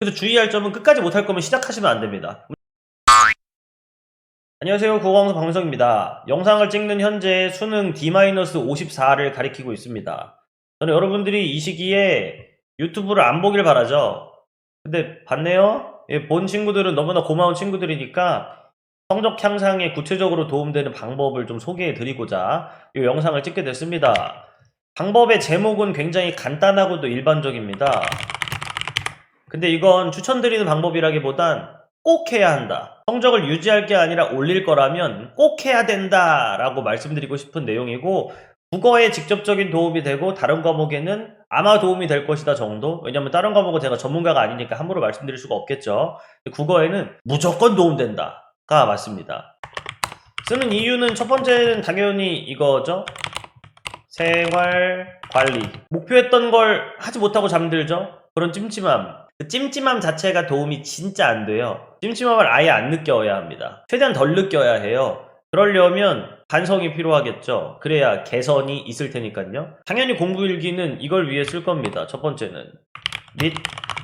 그래서 주의할 점은 끝까지 못할 거면 시작하시면 안 됩니다. 안녕하세요. 국어강사 방송입니다. 영상을 찍는 현재 수능 D-54를 가리키고 있습니다. 저는 여러분들이 이 시기에 유튜브를 안 보길 바라죠. 근데 봤네요? 예, 본 친구들은 너무나 고마운 친구들이니까 성적 향상에 구체적으로 도움되는 방법을 좀 소개해 드리고자 이 영상을 찍게 됐습니다. 방법의 제목은 굉장히 간단하고도 일반적입니다. 근데 이건 추천드리는 방법이라기보단 꼭 해야 한다. 성적을 유지할 게 아니라 올릴 거라면 꼭 해야 된다 라고 말씀드리고 싶은 내용이고, 국어에 직접적인 도움이 되고 다른 과목에는 아마 도움이 될 것이다 정도? 왜냐면 다른 과목은 제가 전문가가 아니니까 함부로 말씀드릴 수가 없겠죠. 국어에는 무조건 도움된다가 맞습니다. 쓰는 이유는 첫 번째는 당연히 이거죠. 생활 관리. 목표했던 걸 하지 못하고 잠들죠? 그런 찜찜함. 그 찜찜함 자체가 도움이 진짜 안 돼요. 찜찜함을 아예 안 느껴야 합니다. 최대한 덜 느껴야 해요. 그러려면 반성이 필요하겠죠. 그래야 개선이 있을 테니까요. 당연히 공부일기는 이걸 위해 쓸 겁니다. 첫 번째는 및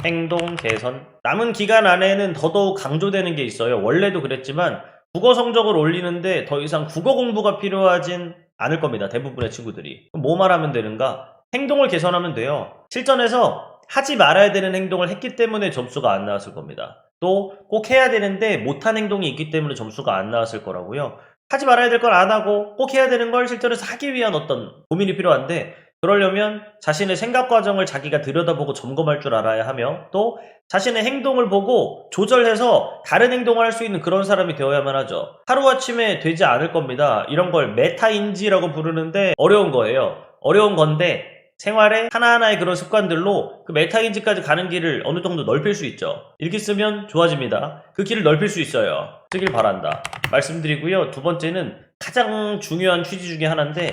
행동 개선. 남은 기간 안에는 더더욱 강조되는 게 있어요. 원래도 그랬지만 국어 성적을 올리는데 더 이상 국어 공부가 필요하진 않을 겁니다. 대부분의 친구들이. 그럼 뭐 말하면 되는가? 행동을 개선하면 돼요. 실전에서 하지 말아야 되는 행동을 했기 때문에 점수가 안 나왔을 겁니다. 또 꼭 해야 되는데 못한 행동이 있기 때문에 점수가 안 나왔을 거라고요. 하지 말아야 될 걸 안 하고 꼭 해야 되는 걸 실전에서 하기 위한 어떤 고민이 필요한데, 그러려면 자신의 생각 과정을 자기가 들여다보고 점검할 줄 알아야 하며, 또 자신의 행동을 보고 조절해서 다른 행동을 할 수 있는 그런 사람이 되어야만 하죠. 하루아침에 되지 않을 겁니다. 이런 걸 메타인지라고 부르는데 어려운 거예요. 어려운 건데 생활의 하나하나의 그런 습관들로 그 메타인지까지 가는 길을 어느 정도 넓힐 수 있죠. 읽기 쓰면 좋아집니다. 그 길을 넓힐 수 있어요. 쓰길 바란다 말씀드리고요. 두 번째는 가장 중요한 취지 중에 하나인데,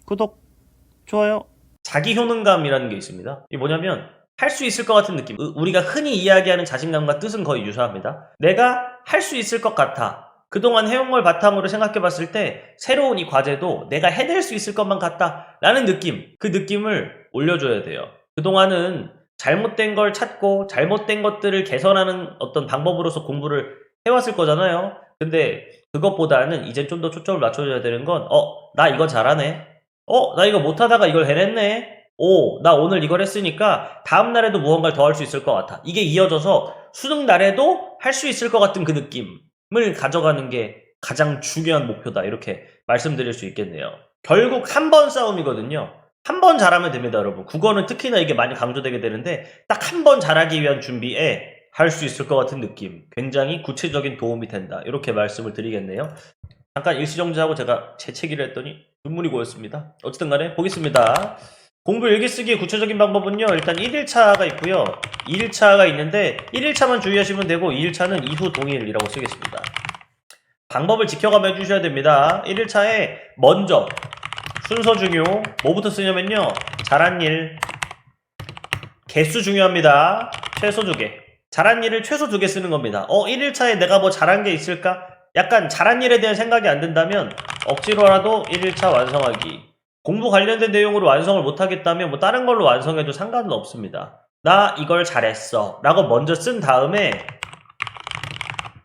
구독, 좋아요. 자기 효능감이라는 게 있습니다. 이게 뭐냐면 할 수 있을 것 같은 느낌. 우리가 흔히 이야기하는 자신감과 뜻은 거의 유사합니다. 내가 할 수 있을 것 같아. 그동안 해온 걸 바탕으로 생각해 봤을 때 새로운 이 과제도 내가 해낼 수 있을 것만 같다 라는 느낌, 그 느낌을 올려줘야 돼요. 그동안은 잘못된 걸 찾고 잘못된 것들을 개선하는 어떤 방법으로서 공부를 해왔을 거잖아요. 근데 그것보다는 이제 좀 더 초점을 맞춰줘야 되는 건 나 이거 잘하네. 나 이거 못하다가 이걸 해냈네. 나 오늘 이걸 했으니까 다음날에도 무언가를 더 할 수 있을 것 같아. 이게 이어져서 수능 날에도 할 수 있을 것 같은 그 느낌을 가져가는 게 가장 중요한 목표다. 이렇게 말씀드릴 수 있겠네요. 결국 한 번 싸움이거든요. 한 번 잘하면 됩니다, 여러분. 국어는 특히나 이게 많이 강조되게 되는데, 딱 한 번 잘하기 위한 준비에 할 수 있을 것 같은 느낌. 굉장히 구체적인 도움이 된다. 이렇게 말씀을 드리겠네요. 잠깐 일시정지하고 제가 재채기를 했더니 눈물이 고였습니다. 어쨌든 간에 보겠습니다. 공부 일기쓰기의 구체적인 방법은요, 일단 1일차가 있고요, 2일차가 있는데 1일차만 주의하시면 되고 2일차는 이후 동일이라고 쓰겠습니다. 방법을 지켜가며 해주셔야 됩니다. 1일차에 먼저 순서 중요, 뭐부터 쓰냐면요, 잘한 일, 개수 중요합니다. 최소 2개. 잘한 일을 최소 2개 쓰는 겁니다. 1일차에 내가 뭐 잘한 게 있을까? 약간 잘한 일에 대한 생각이 안 든다면 억지로라도 1일차 완성하기. 공부 관련된 내용으로 완성을 못하겠다면 뭐 다른 걸로 완성해도 상관은 없습니다. 나 이걸 잘했어 라고 먼저 쓴 다음에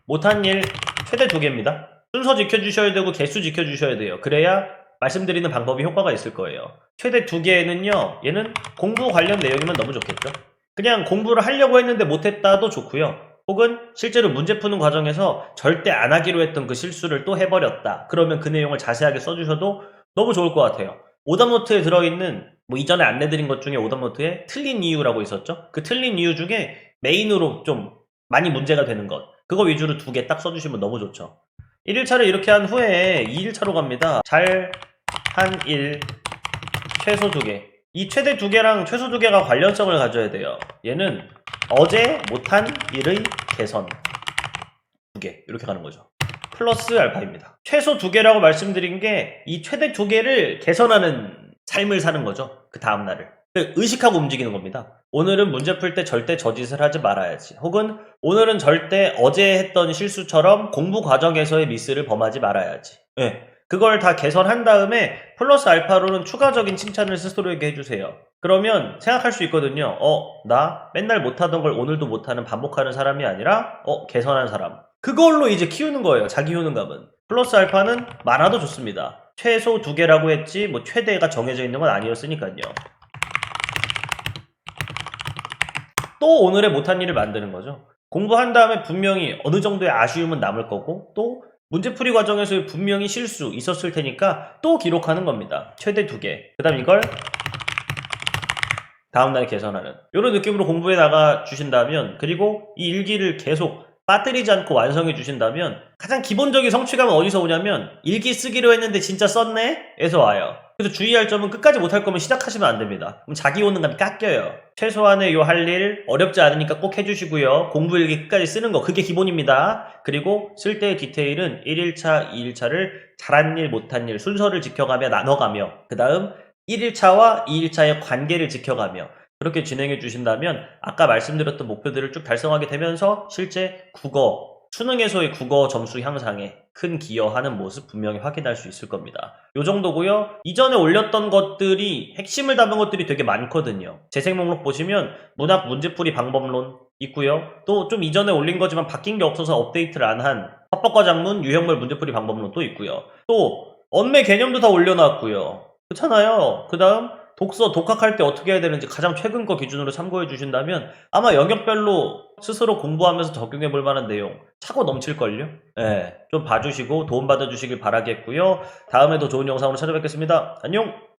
못한 일 최대 2개입니다. 순서 지켜주셔야 되고 개수 지켜주셔야 돼요. 그래야 말씀드리는 방법이 효과가 있을 거예요. 최대 2개는요, 얘는 공부 관련 내용이면 너무 좋겠죠. 그냥 공부를 하려고 했는데 못했다도 좋고요. 혹은 실제로 문제 푸는 과정에서 절대 안 하기로 했던 그 실수를 또 해버렸다. 그러면 그 내용을 자세하게 써주셔도 너무 좋을 것 같아요. 오답노트에 들어있는, 뭐 이전에 안내드린 것 중에 오답노트에 틀린 이유라고 있었죠. 그 틀린 이유 중에 메인으로 좀 많이 문제가 되는 것, 그거 위주로 2개 딱 써주시면 너무 좋죠. 1일차를 이렇게 한 후에 2일차로 갑니다. 잘한 일 최소 2개. 이 최대 2개랑 최소 2개가 관련성을 가져야 돼요. 얘는 어제 못한 일의 개선 2개, 이렇게 가는 거죠. 플러스 알파입니다. 최소 2개라고 말씀드린 게 이 최대 2개를 개선하는 삶을 사는 거죠. 그 다음날을 의식하고 움직이는 겁니다. 오늘은 문제 풀 때 절대 저 짓을 하지 말아야지, 혹은 오늘은 절대 어제 했던 실수처럼 공부 과정에서의 미스를 범하지 말아야지. 그걸 다 개선한 다음에 플러스 알파로는 추가적인 칭찬을 스스로에게 해주세요. 그러면 생각할 수 있거든요. 나 맨날 못하던 걸 오늘도 못하는 반복하는 사람이 아니라 개선한 사람. 그걸로 이제 키우는 거예요. 자기 효능감은. 플러스 알파는 많아도 좋습니다. 최소 2개라고 했지 뭐 최대가 정해져 있는 건 아니었으니까요. 또 오늘의 못한 일을 만드는 거죠. 공부한 다음에 분명히 어느 정도의 아쉬움은 남을 거고 또 문제풀이 과정에서 분명히 실수 있었을 테니까 또 기록하는 겁니다. 최대 2개. 그 다음 이걸 다음날 개선하는 이런 느낌으로 공부해 나가 주신다면, 그리고 이 일기를 계속 빠뜨리지 않고 완성해 주신다면 가장 기본적인 성취감은 어디서 오냐면 일기 쓰기로 했는데 진짜 썼네? 에서 와요. 그래서 주의할 점은 끝까지 못할 거면 시작하시면 안 됩니다. 그럼 자기 효능감이 깎여요. 최소한의 요 할 일 어렵지 않으니까 꼭 해주시고요. 공부 일기 끝까지 쓰는 거 그게 기본입니다. 그리고 쓸 때의 디테일은 1일차, 2일차를 잘한 일, 못한 일 순서를 지켜가며 나눠가며 그 다음 1일차와 2일차의 관계를 지켜가며 그렇게 진행해 주신다면 아까 말씀드렸던 목표들을 쭉 달성하게 되면서 실제 국어, 수능에서의 국어 점수 향상에 큰 기여하는 모습 분명히 확인할 수 있을 겁니다. 요 정도고요. 이전에 올렸던 것들이 핵심을 담은 것들이 되게 많거든요. 재생 목록 보시면 문학 문제풀이 방법론 있고요. 또 좀 이전에 올린 거지만 바뀐 게 없어서 업데이트를 안 한 합법과 작문 유형별 문제풀이 방법론도 있고요. 또 언매 개념도 다 올려놨고요. 그렇잖아요. 그 다음 독서, 독학할 때 어떻게 해야 되는지 가장 최근 거 기준으로 참고해 주신다면 아마 영역별로 스스로 공부하면서 적용해 볼 만한 내용 차고 넘칠걸요? 좀 봐주시고 도움받아 주시길 바라겠고요. 다음에 더 좋은 영상으로 찾아뵙겠습니다. 안녕!